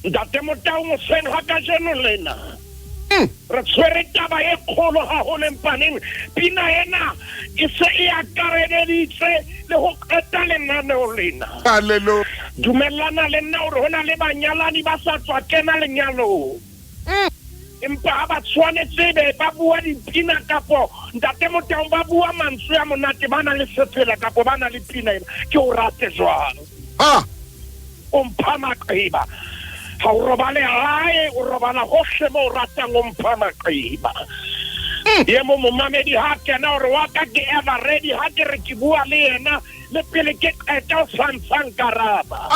Ntate Motaung sen ha ka jeno lena re tshwere taba e kgolo ha ho lempaneng pina ena e se e akareditse le ho qeta lenaneo lena. Hallelujah. Dumellana le nna hore hona le banyalani ba sa tswa kena lenyalo empa ba tshwanetse be ba bua dipina kapo Ntate Motaung ba bua mantswe a monate ba na le sephela kapo ba na le pina ena ke o rate jwang mpha maqeba ha o robale hae o robala hohle mo ratang o mpha maqeba ye mo momamedi ha kena hore wa ka ke ever ready ha ke re ke bua le yena le pele ke qeta o santsang karaba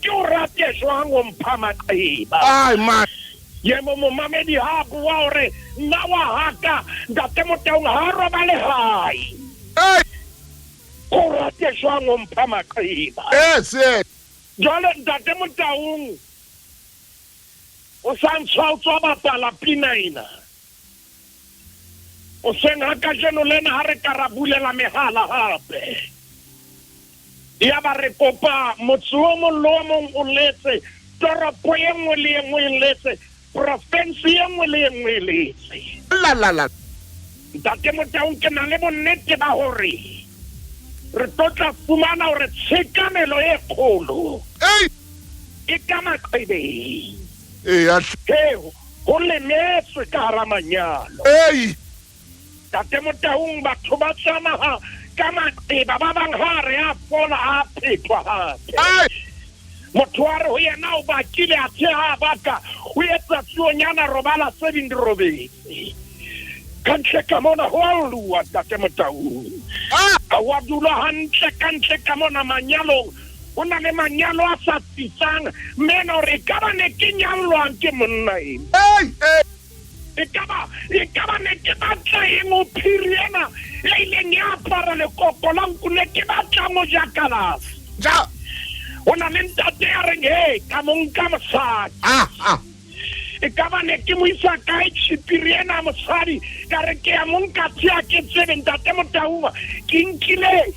ke o rate jwang o mpha maqeba man ye mo momamedi ha bua hore nna wa haka Ntate Motaung ha robale hae o rate jwang o mpha maqeba yes jwale Ntate Motaung o santswa o tswa bapala pina ena o senga ka jeno lena ha re karabulela mehala hape ya ba re kopa motse o mong o letse toropo e nngwe le e nngwe e letse province e nngwe le e nngwe e letse la Ntate Motaung ke na le bonnete ba hore re totla fumana hore tshekamelo e kgolo e ka maqebeng ho lemetswe ka hara manyalo Ntate Motaung batho ba tsamaya ka maqeba ba bang ha re a fola a phethwa hape motho wa re ho yena o bakile a theha baka o etsa tsuonyana robala se dindirobetse kantle ka mona ho a lua Ntate Motaung a wa dula hantle kantle ka mona manyalong o na le manyalo a sa tsitsang mena hore ka ba ne ke nyalwang ke monna e ka ba ne ke batla eng o phiriena e ileng ya apara lekoko la nkune ke batla mo jakalase o na le ntate a reng ka monka mosadi e ka ba ne ke mo isa kae tshipiriena mosadi ka re ke ya monka tia ke tsebe Ntate Motaung ke nkile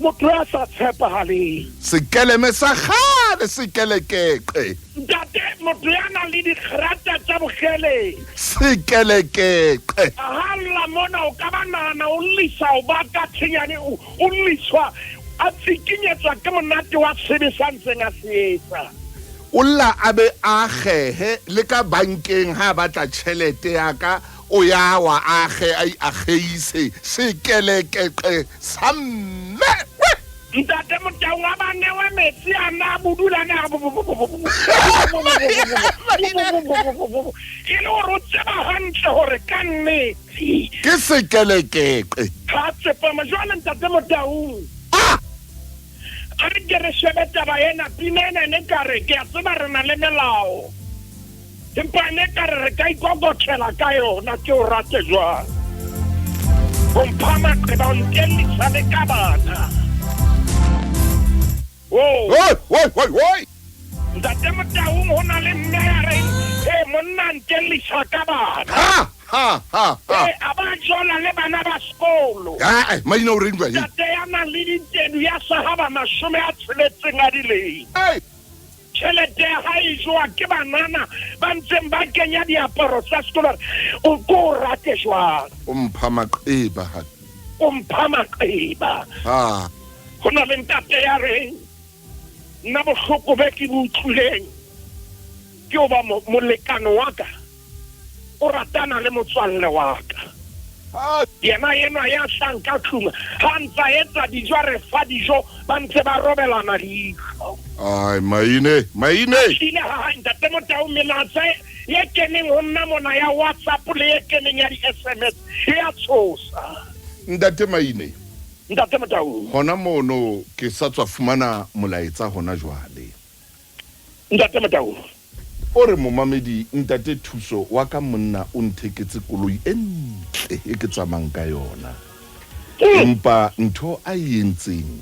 motho a sa tshepahaleng sekeleme sa gale sekelekeke Ntate motho ya nang le dikgerata tsa bogele sekelekeke la mona o ka ba nana o lisa o ba ka tshenyane o liswa a tsikinyetswa ke monate wa sebe sa ntseng a se etsa o lla a be a gehe le ka bankeng ha batla tšhelete ya ka o ya wa age a ageise sekelekeke samme Ntate Motaung a ba newe metsi a na budula na e le hore o tseba hantle hore ka nnete ke sekelekeke ha tsepama jwale Ntate Motaung a re ke re shebe taba ena pina ena ne ka re ke a tseba re na le melao empa ne ka re ka ikokotela ka yona ke o rate jwang o mpha maqeba o nkelisa le ka bana Woi. Ntate Motaung ho na le mme ya reng monna nkelisa ka bana a ba jola le bana ba sekolo Maine o reng jwale Ntate ya nang le ditedu ya sahaba 16 a dileng tšhelete ha e joa ke banana ba ntseng ba kenya diaparo tsa sekolo o ko rate jwang o mpha maqeba ho na le ntate ya reng nna bohloko be ke butluleng ke o ba molekano wa ka o ratana le motswalle wa ka yena ya hlanka tlung ha ntsa etsa dijo re fa dijo ba ntse ba robelana dijo Maine ile ha Ntate Motaung melatsa ye keneng ho nna mona ya WhatsApp le ye keneng ya di-SMS ya tshosa Ntate Maine Ntate Motaung hona mono ke sa tswa fumana molaetsa hona jwale Ntate Motaung o re momamedi Ntate Thuso wa ka monna o ntheketse koloi e ntle e ke tsamang ka yona empa ntho a yentseng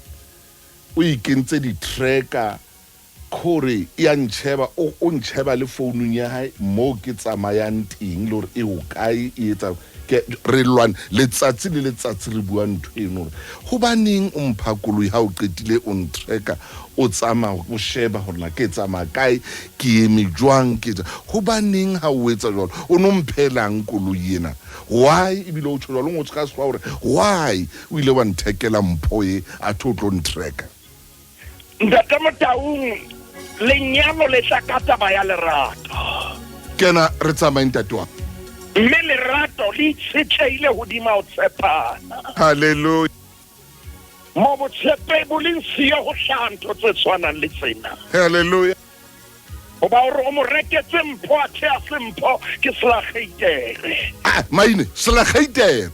o ikentse di-tracker khore ya ntsheba o ntsheba le founung ya hae mo ke tsamayang teng le hore e o kae e etsa ke re lwane letsatsi le letsatsi re bua ntho eno go baneng o mpha koloi ha o qetile on tracker o tsama o sheba hore na ke tsama kae ke eme jwang ke go baneng ha o etsa jalo o no mphelang koloi ena why ibile o tsholo lo ngotsa ka hore why o ile wa nthekela mpho e a tlo tracker Ntate Motaung lenyalo le sakata ba ya lerato kena re tsamaeng tatwa mme lerato le tshetlehile hodima o tshepana hallelujah mo botshepe bo leng siyo go hlanto tse tshwanang le tsena hallelujah o ba o mo reketse mpho a thea sempho ke selageitere Maine selageitere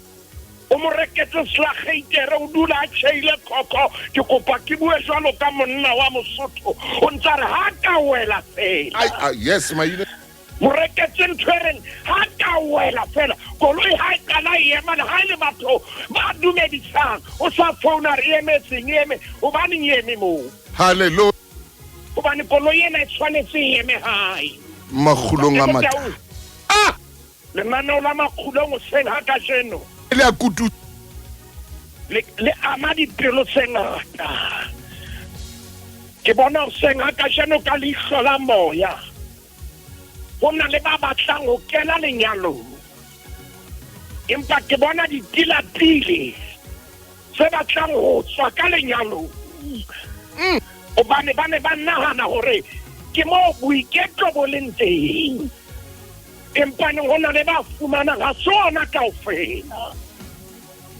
o mo reketse selageitere o dula a tšheile koko ke kopa ke bue jwalo ka monna wa Mosotho o ntsa re ha ka wela fela yes Maine mo reketse ntwereng ha ka wela fela koloi ha kana ema le ha le batho ba dumedisang o sa founa re emetseng eme o ba neng eme mo hallelujah o ba ne koloi ena e tshwanetse eme hae magulong a mata le manao la magulong o seng ha ka jeno le a kutu le ama dipelo tse ngata ke bona o seng ha ka jeno ka leihlo la moya go na le ba batlang go kena lenyalo empa ke bona ditilapile se batlang go tswa ka lenyalo o bane ba nagana gore ke mo boiketlo bo leng teng empa go na le ba fumana ga sona kaofela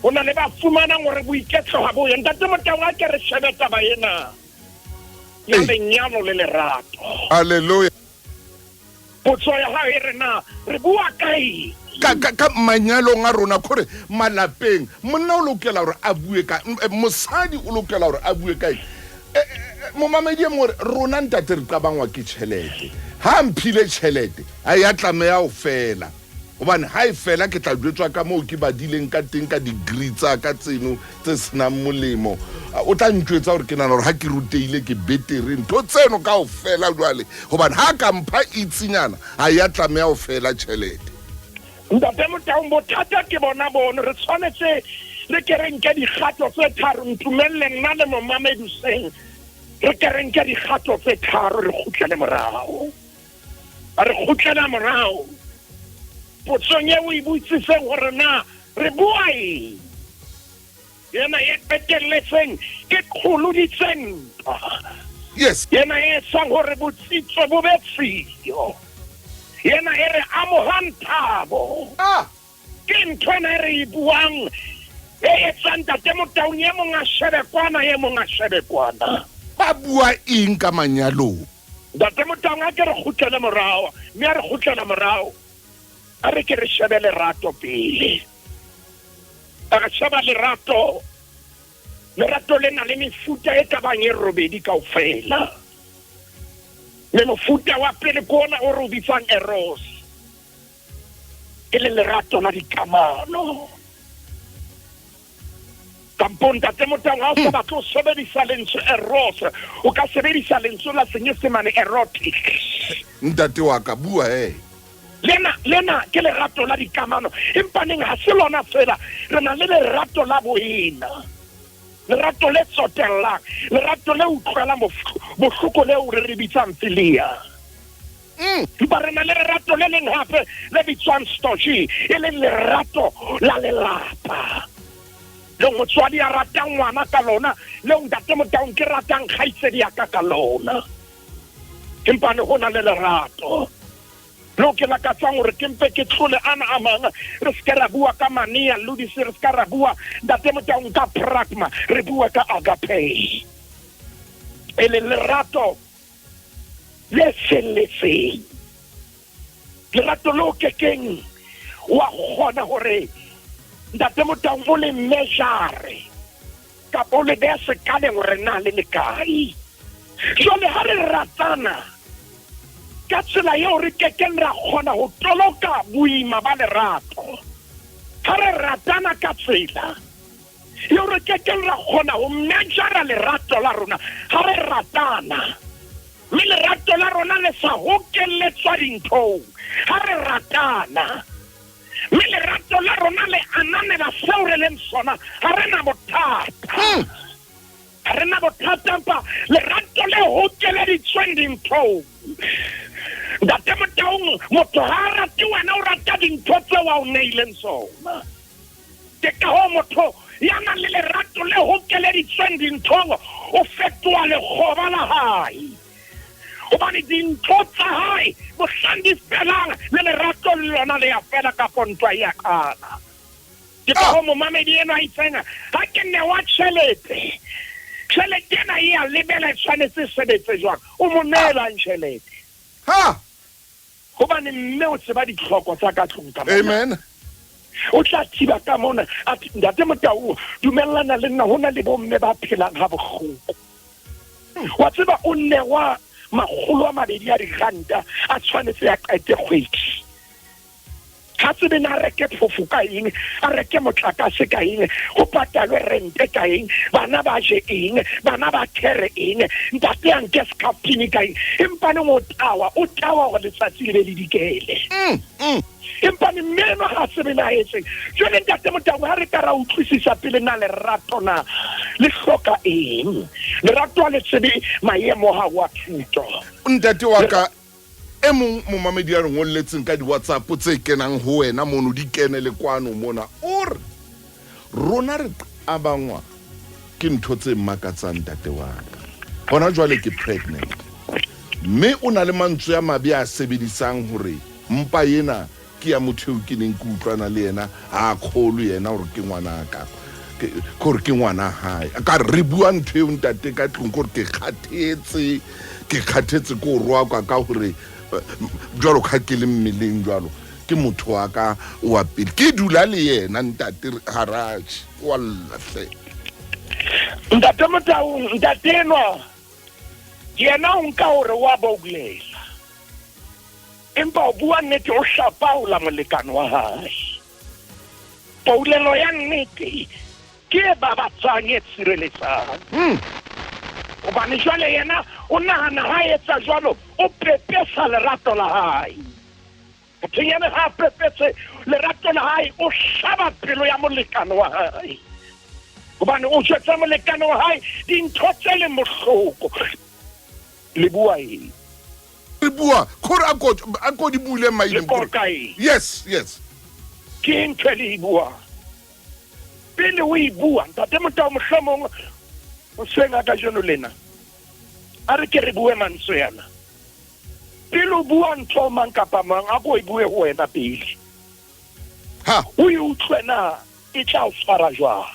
go na le ba fumana gore boiketlo ga bo yeng Ntate Motaung a ke re shebe taba ena ya lenyalo le lerato hallelujah potso ya ha e rena re bua kae ka manyalong a rona gore malapeng monna o lokela gore a bue ka mosadi o lokela gore a bue kae mo mamedi mo rona ntate re qabangwa ke tšhelete ha mphile tšhelete a ya tlamea o fela gobane ha e fela ke tla jwetswa ka moo ke badileng ka teng ka degree tsa ka tseno tse senang molemo o tla ntjwetsa gore ke nana gore ha ke ruteile ke betere ntho tseno ka o fela jwale gobane ha ka mpha itsinyana a ya tlamea o fela tšhelete Ntate Motaung bothata ke bona bone re tshwanetse le ke re nke dikgato tse tharo ntumelele nna le momamedi seng re ke re nke dikgato tse tharo re khutlele morago potsong e o e botsiseng gore na re bua eng yena e peteletseng ke kgoloditseng yes yena e sang gore botsitso bo be tsio yena e re amogang thabo ke ntho ena e re e buang e etsang Ntate Motaung ye mong a shebe kwana ba bua eng ka manyalong Ntate Motaung a ke re khutlele morago mme a re khutlele morago a re ke re shebe lerato pele a re sheba lerato le na le mefuta e ka bang e robedi kaofela le mofuta wa pele kona o re bitsang eros e le lerato la dikamano kampong Ntate Motaung ha o sa batla o sebedisa lentswe eros o ka sebedisa lentswe la senyesemane erotic ntate wa ka bua lena ke lerato la dikamano empaneng ha se lona fela re na le lerato la boena lerato le tsotellang lerato le utlwelang bohloko leo re re bitsang filia empa re na le lerato le leng hape le bitswang storge e leng lerato la lelapa le motswadi a ratang ngwana ka lona le Ntate Motaung ke ratang kgaitsedi ya ka lona empa ne go na le lerato lo ke la ka tsang gore ke mpe ke tlole ana a mang re ska ra bua ka mania ludisi re ska ra bua Ntate Motaung ka pragma re bua ka agape e le lerato le felletseng lerato lo ke keng wa gona gore Ntate Motaung o le measure ka o le beya sekale gore na le kae jole ha re ratana ka tsela yeo re kekeng ra kgona go toloka boima ba lerato ha re ratana ka tsela yeo re kekeng ra kgona go measura lerato la rona ha re ratana mme lerato la rona le sa gokeletswa dinthong ha re ratana mme lerato la rona le ananela seo re leng sona ga rena bothata ga rena bothata mpa lerato le hokeleditsweng dinthong Ntate Motaung motho ha a rate wena o rata dintho tseo a o neileng sona ke ka ho motho ya nang le lerato le hokeleditsweng dinthong o fetoa lekgoba la hae hobane dintho tsa hae mohlang di felang le lerato le lona le ya fela ka pontwa ya kana ke ka ho momamedi eno a itseng ha ke newa tjhelete ena e a lebela e tshwanetse sebetse jwang o mo neelang tjhelete hobane mme o tseba ditlhoko tsa ka tlong ka mona amen o tla thiba ka mona a Ntate Motaung dumellana le nna hona le bomme ba phelang ha bohloko wa tseba o newa R200 a tshwanetse ya qete kgwedi ha tsebe na reke phofu ka eng a reke motlakase ka eng go patalwe rente ka eng bana ba je eng bana ba kere eng ntate a nke skapini ka eng empa ne o tawa go letsatsi le be le dikele empa ne mmeno ga tsebe na etseng jwale Ntate Motaung ha re ka ra utlwisisa pele na lerato na le hloka eng lerato le tsebe maemo ha wa thuto ntate wa ka e mong momamedi a re ngolletseng ka di-WhatsApp tse kenang ho wena mono di kene le kwano mona o re rona re abangwa ke ntho tse makatsang ntate wa ka hona jwale ke pregnant mme o na le mantswe a mabe a sebedisang hore mpa yena ke ya motho o ke neng ke utlwana le yena a kholo yena hore ke ngwana ka gore ke ngwana hae ka re bua ntho eo ntate ka tlong gore ke kgathetse ko roa ka hore jwalo ka ke le mmeleng jwalo ke motho wa ka wa pele ke dula le yena ntate haraji wallahle Ntate Motaung ntate no yena o nka hore wa bogulela empa o bua nnete o hlapaola molekano wa hae poulelo ya nnete ke ba batsang e tshireletsang hobane jwale yena o nahana ha etsa jwalo o pepesa lerato la hae mothenyane ha pepetse lerato la hae o hlaba pelo ya molekano wa hae hobane o jwetsa molekano wa hae dintho tse le mohloko le bua eng le bua kore a ko di bule maile yes ke ntho le bua pele o e bua Ntate Motaung mohlomong o senga ka jono lena a re ke re bue mantswe yana pele o bua ntho mang kapa mang a go e bue ho wena pele o e utlwena e tla o tshwara jwang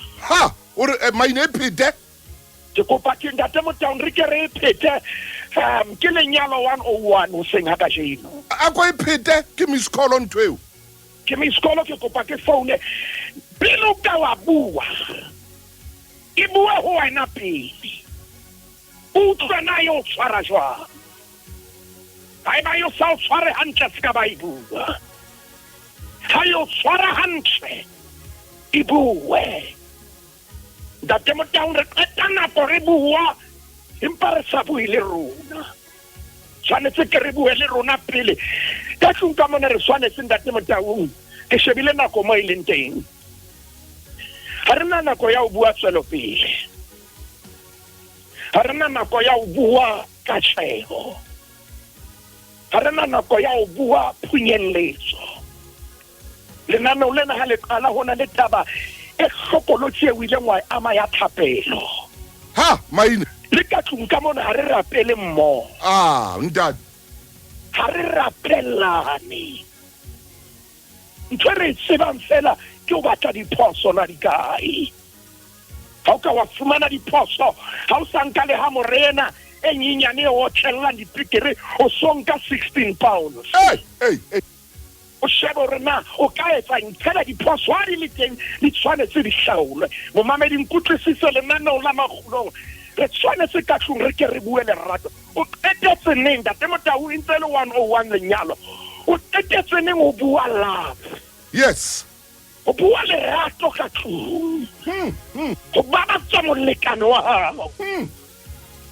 o re maine phete ke kopa ke Ntate Motaung re ke re phete ke lenyalo 101 o senga ka jeno a go e phete ke miskolo ntweo ke miskolo ke kopa ke phone pele o ka wa bua e bua ho wena pele utlwana yo tshwara jwang ha ba yo sa tshware hantle ska ba ibua ha yo tshwara hantle ibue Ntate Motaung re qetana go re bua empa re sa bue le rona tshwanetse ke re bue le rona pele ka tlong ka mona re tshwanetse Ntate Motaung ke shebile nako mo ileng teng ha rena nako ya o bua tswelo pele ha rena nako ya o bua ka tshego ha rena nako ya o bua phunyelletso lenaneo lena ha le qala hona le taba e hlokolotse e wile ngwa ama ya thapelo maine le ka tlong ka mona ha re rapele mmo ntate ha re rapelane ntho re tsebang fela ke o batla diphoso na di kae ha o ka wa fumana diphoso ha o sa nka le ha morena e nyenyane o tshella dipikere o sonka 16 pounds o sheba hore na o ka etsa ntlhela diphoso ha di le teng di tshwanetse di hlaolwe momamedi nkutlwisise lenaneo la makgulong re tshwanetse ka tlong re ke re bue lerato o qetetse neng Ntate Motaung ntse le 101 lenyalo o qetetse neng o bua love yes o bua lerato ka tlong o babatsa molekano wa hao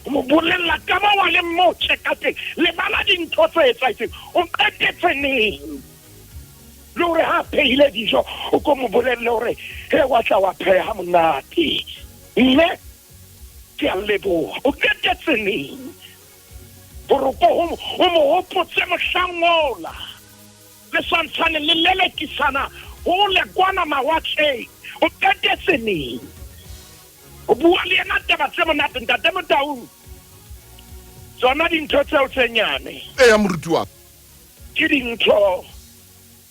o mo bolella ka mo wa le motse ka teng le bala dintho tse etsang o qetetse neng le hore ha phehile dijo o ko mo bolelle hore he wa tla wa pheha monate mme ke a leboha o ketetse neng boroko o mo hopotse mohlangola le santshane le lelekisana o le kwana mawatleng o ketetse neng o bua le yena taba tse monate Ntate Motaung tsona dintho tseo tse nyane ya moruti wa ke dintho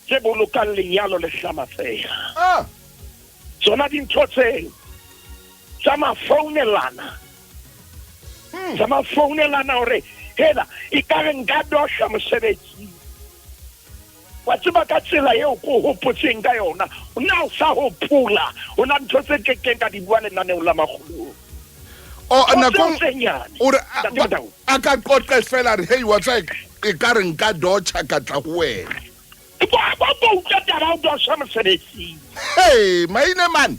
tse bolokang lenyalo le hlamatseha tsona dintho tseo tsa mafounelana hore hela ikare nka dosha mosebetsi wa tseba ka tsela eo ko hopotseng ka yona o na o sa hopola o na ntho tse kekeng ka di bua lenaneo la magolo nakong ore a ka qoqe fela re hey wa tsa e ka re nka docha ka tla ho wena ba utlwa taba o dosha mosebetsi hey Maine man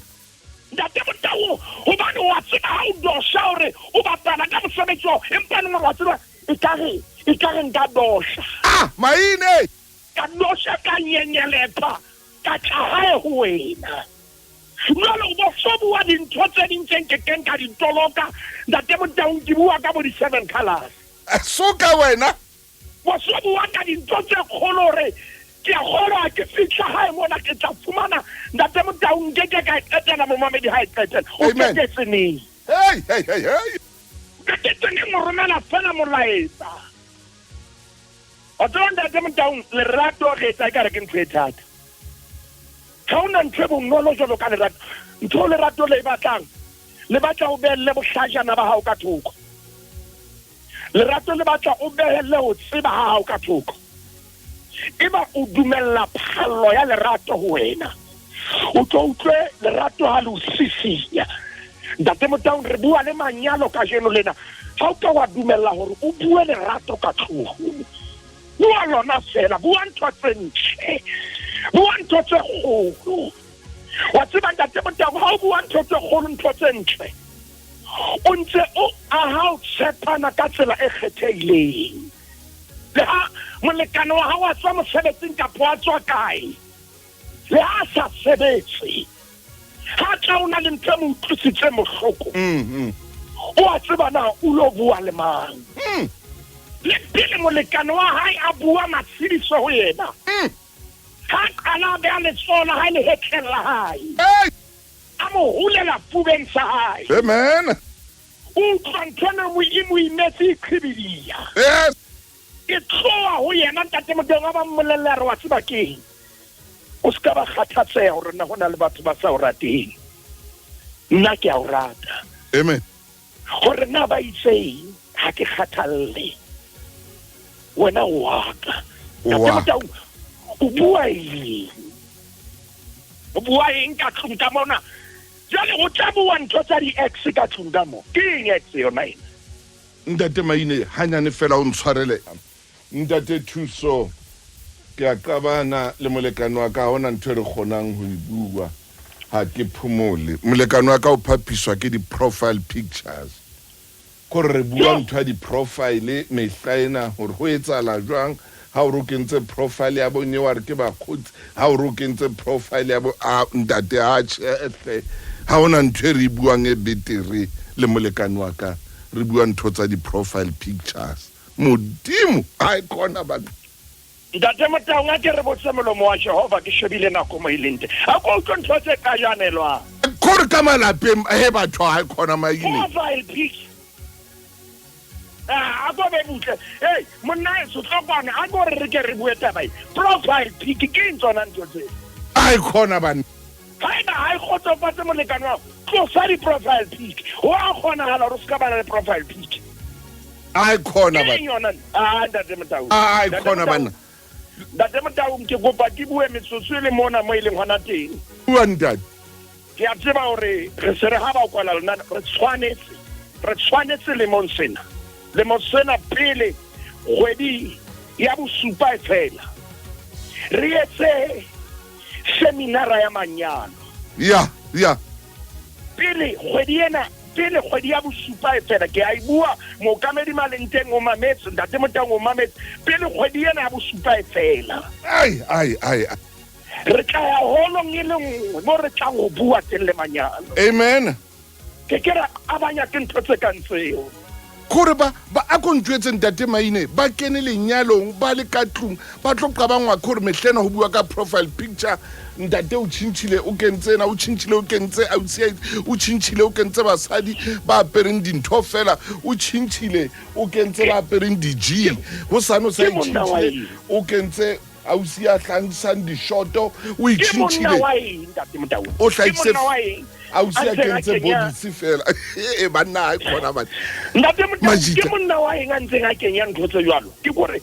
Ntate Motaung hobane wa tseba ha o dosha hore o bapala ka mosebetsi empa le wa tseba e ka re nka dosha Maine ka dosha ka nyenyelepa ka tla hae ho wena jwale o bo so bua dintho tse ding tse nkekeng ka ditoloka Ntate Motaung ke bua ka bo di-7 colors so ka wena bo so bua ka dintho tse kgolo hore ke a kgolwa ke fihla hae mona ke tla fumana Ntate Motaung ke ka etela momamedi ha e qetela o ketetse neng hey ketetse neng mo romela fela molaetsa o tseba Ntate Motaung lerato re etsa ka re ke ntho e thata ha ona ntho e bonolo jwalo ka lerato ntho lerato le batlang le batla o behelle bohlajana ba hao ka thoko lerato le batla o behelle ho tseba ha hao ka thoko eba o dumella phallo ya lerato ho wena o tlo utlwe lerato ha le o sisinya Ntate Motaung re bua le manyalo ka jeno lena ha o ka wa dumella hore o bue lerato ka tlhoho bua lona fela bua ntho tse ntle bua ntho tse kgolo wa tseba Ntate Motaung ha o bua ntho tse kgolo ntho tse ntle o ntse o aha o tshepana ka tsela e kgethehileng le ha molekane wa hao a tswa mosebetsing kapo a tswa kae le ha sa sebetse ha tla o na le ntho mo utlwisitse mohloko o a tseba na o lo bua le mang le pele molekane wa hae a bua matshidiso ho yena ha qala be a le tsona ha le hetlella hae a mo hulela fubeng sa hae amen o tlantana mo imetse iqhibidia yes ke tloa ho yena Ntate Motaung ba mmolella re wa tseba keng o ska ba kgathatseha hore na hona le batho ba sa o rateng nna ke a o rata amen hore na ba itseng ha ke kgathalle wena wa ka Ntate Motaung o bua eng ka tlung ka mona jale o tla bua ntho tsa di-ex ka tlung ka mo ke eng ex yona ena Ntate Maine hanyane fela o ntshwarele Ntate Thuso ke a qabana le molekane wa ka hona ntho re kgonang ho ibua ha ke phumole molekane wa ka o phapiswa ke di-profile pictures ko re bua ntho ya di-profile mehlaena hore ho etsala jwang ha o rokentse profile ya bonye wa re ke ba khutsi ha o rokentse profile ya bo Ntate ha tshele ha ona ntho re buang e betere le molekane wa ka re bua ntho tsa di-profile pictures modimo ha ikona ba Ntate Motaung a ke re botse molomo wa Jehova ke shebile nako mo ilente a ko utlwa ntho tse ka janelwa ko re ka malapeng he batho ha ikona Maine profile pic a go be butle hey monna e so tlokwana a go re ke re bue taba profile pic ke ntsona ntho tse a ikona bana haeba ha e khotsofatse molekane wa tlo sa di profile pic wa khona hala re ska bana le profile pic a ikona bana Ntate Motaung a ikona bana Ntate Motaung ke kopa ke bue metsotso le mona mo ileng hona teng bua Ntate ke a tseba hore re se re ha ba kwala lona re tshwanetse le monsena pele kgwedi ya bosupa e fela re etse seminara ya manyalo ya pele kgwedi ya bosupa e fela ke a e bua mookamedi malenteng o mametse Ntate Motaung o mametse pele kgwedi ena ya bosupa e fela ai re tla ya holong e le nngwe mo re tlang go bua teng le manyalo. Amen. Ke ra abanya ke ntho tse kang tseo. Gore ba a kontjwetse Ntate Maine ba kene lenyalong ba le ka tlung ba tlo qabangwa gore mehlena ho bua ka profile picture Ntate o tshintshile o kentse na o tshintshile o kentse o tshintshile o kentse basadi ba apereng dintho fela o tshintshile o kentse ba apereng di-G ho sano sa tshintshile o kentse ausi ya hlangsang di-shoto o itshintshile o hlaise ausi ya kentse bodisi fela banna ha khona ba ke monna wa eng a ntseng a kenya ntho tse jwalo ke gore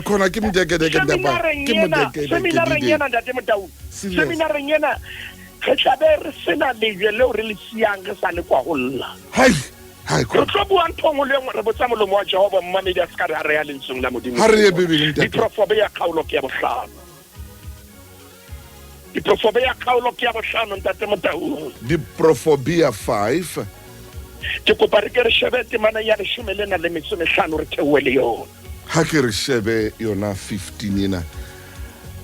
khona ke mdekeke ndaba ke mdekeke seminareng yena Ntate Motaung seminareng yena re tlabe re sena lejwe leo re le siang re sa le kwa holla hai re tlo bua ntho ngwe le ngwe re botsa molomo wa Jehova mmamedi a ska re ha re ya lentsong la modimo ha re ye bebeleng diprofobe ya kgaolo ke ya bohlano diprophobia kgaolo ke ya bohlano Ntate Motaung diprophobia 5 ke kopa re ke re shebe temana ya 15 re theowe le yona ha ke re shebe yona 15 ena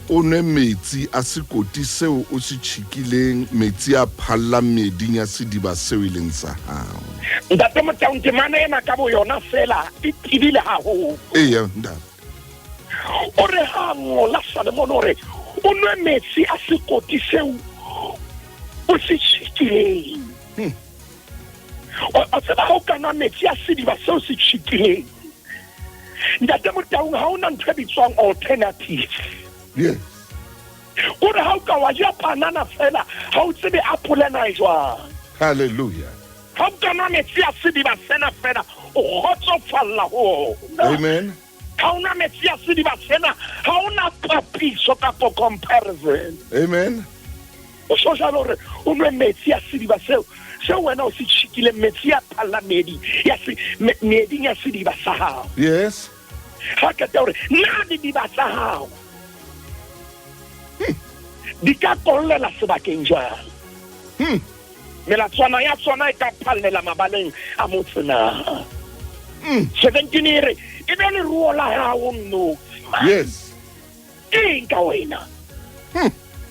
o ne metsi a sekoti seo o se tshikileng metsi a phalla meding ya sediba seo ileng sa hao Ntate Motaung temana ena ka bo yona fela e tibile haholo ntate o re ha ngola Solomon o re o nwe metsi a sekoti seo o se tshikileng o tseba ho kana metsi a sediba seo se tshikileng Ntate Motaung ha ona ntho bitswang alternative yes o re ha o ka wa ja banana fela ha o tsebe apple na jwa hallelujah ha o kana metsi a sediba sena fela o khotsofalla ho amen ha ona metsi a sediba sena ha ona papiso kapo comparison amen o so jalo re o nwe metsi a sediba seo wena o se tshikile metsi a phalla medi ya se meding ya sediba sa hao yes ha ka tore nna di ba sa hao di ka kollela sebakeng jwalo melatswana ya tsona e ka phallela mabaleng a motsena 17 ere e be le ruo la hao nno yes eng ka wena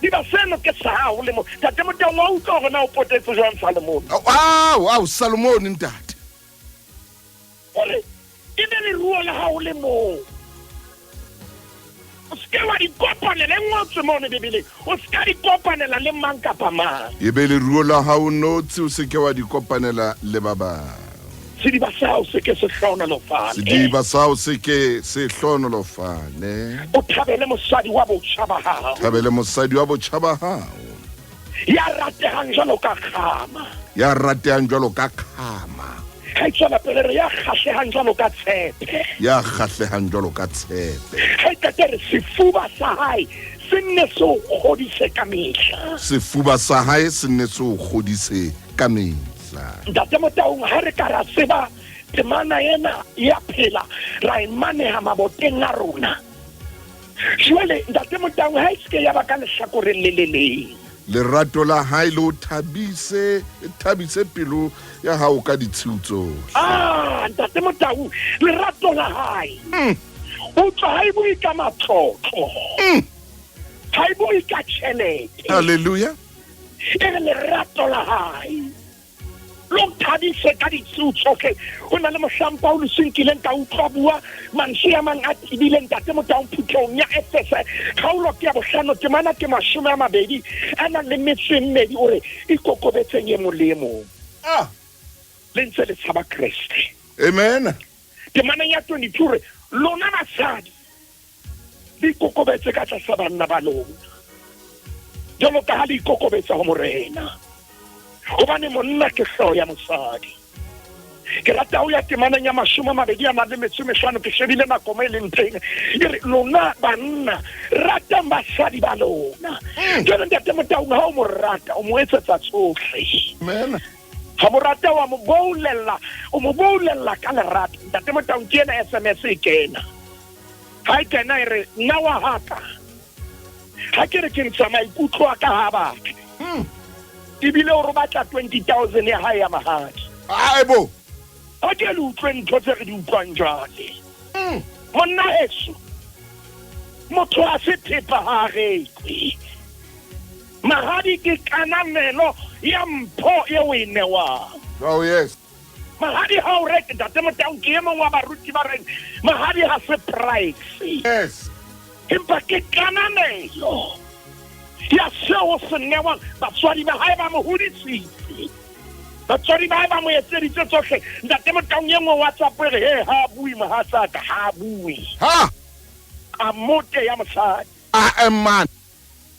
di ba seno ke sa hao le mo Ntate Motaung wa utlwa gore na o potetse jwang Solomon wow Solomon ntate gore e be le ruo la hao le mo o ska wa di kopanela ngotse mo ne bebele o ska di kopanela le mang kapa mang e be le ruo la hao notse o se ke wa di kopanela le ba bang sediba sao se ke se hlonolofane sediba sao se ke se hlonolofane o thabele mosadi wa botjha ba hao thabele mosadi wa botjha ba hao ya ratehang jwalo ka khama ha tsela pele re ya kgahlehang jwalo ka tshepe ha itatere sefuba sa hae se nne se o kgodise ka mehla Ntate Motaung ha re ka ra tseba temana ena ya phela ra imaneha maboteng a rona jwale Ntate Motaung ha iske ya ba ka lehlakoreng le leleng lerato la hae lo thabise pelo ya hao ka ditshutso Ntate Motaung lerato la hae o tswa ha e bue ka matlotlo ha e bue ka tjhelete hallelujah e lerato la hae lo thabise ka ditshutso ke o na le mohlampa o le senkileng ka utlwa bua mantswe a mang a tibileng Ntate Motaung phuthong ya Efese kgaolo ke ya bohlano temana ke 20 a nang le metso e mmedi ore ikokobetseng ye molemo le ntse le tshaba Kriste amen temana ya 22 re lona basadi le ikokobetse ka tlasa banna ba lona jalo ka ha le ikokobetsa ho morena hobane monna ke hlooho ya mosadi ke rata ho ya temana ya 20 a nang le metso e mehlano ke shebile nako e leng teng e re lona banna ratang basadi ba lona jwale Ntate Motaung ha o mo rata o mo etsetsa tsohle amen ha mo rata wa mo boulella ka lerato Ntate Motaung ke ena SMS e kena ha e kena e re nna wa haka ha ke re ke ntsha maikutlo a ka ha batho ibile o batla 20,000 ya hae ya mahadi bo ha ke le utlwe ntho tse re di utlwang jwale monna heso motho a se phepa ha rekwe Mahadi ke kananelo ya mpho e o e newang. Oh yes. Mahadi ha o reka Ntate Motaung ke emong wa baruti ba reng mahadi ha se price. Yes. Empa ke kananelo ya seo se newang batswadi ba hae ba mo hodisitse. Batswadi ba hae ba mo etseditse tsohle. Ntate Motaung ye nngwe WhatsApp re he ha bui Mathata ha bui. Ha. A mote ya mosadi. A man.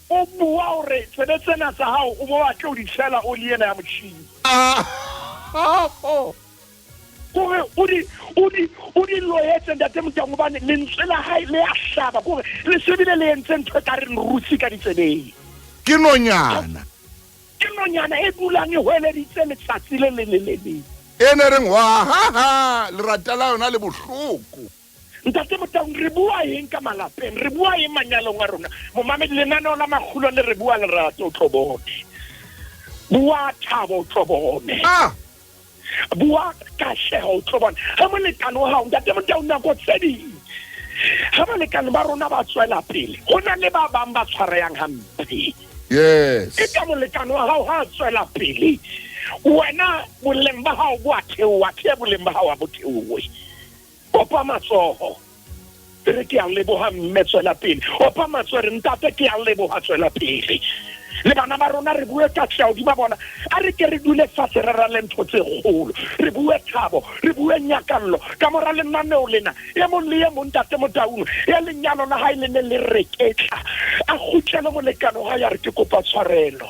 O bua hore tsena tsa hao o mo batla o di tshela oli ena ya motjhini. Kore o di loetse Ntate Motaung bane lentswe la hae le a hlaba kore le sebile le entse ntho ka re nrusi ka ditsebeng. Ke nonyana. Ke nonyana e dulang e hweleditse letsatsi le lelelele. Ene reng wa ha le ratela yona le bohloko. Ntate Motaung re bua eng ka malapeng re bua eng manyalong a rona mo mamedi lenaneo la makgulo le re bua lerato o tlobone. Bua thabo o tlobone. Bua kahleho o tlobone. Ha molekane wa hao Ntate Motaung nako tse ding ha molekane ba rona ba tswela pele ho na le ba bang ba tshwareyang hampe. Yes. Ke ka molekane wa hao ha tswela pele wena boleng ba hao bo a theoha ke boleng ba hao a bo theohe. Opa matsoho re ke a leboha mme tswela pele. Opa matsoho re ntate ke a leboha tswela pele. Le bana ba rona re bue ka tsao di ba bona a re ke re dule fatshe re ra le ntho tse kgolo re bue thabo re bue nyakallo ka mora lenaneo lena e mong le e mong Ntate Motaung ya lenyalo la hae le ne le reketla a kgutlele molekano ha ya re ke kopa tshwarelo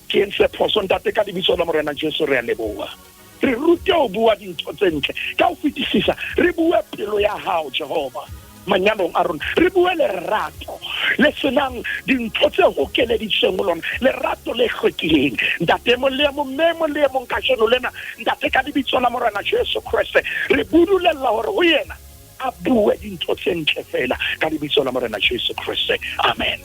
ke entse phoso Ntate ka lebitso la Morena Jesu re a leboha re rute o bua dintho tse ntle ka o fetisisa re bue pelo ya hao Jehova manyalong a rona re bue lerato le senang dintho tse hokeleditseng ho lona lerato le hlwekileng Ntate mo le mong ka jeno lena Ntate ka lebitso la Morena Jesu Kriste re budulella hore ho yena a bue dintho tse ntle fela ka lebitso la Morena Jesu Kriste amen.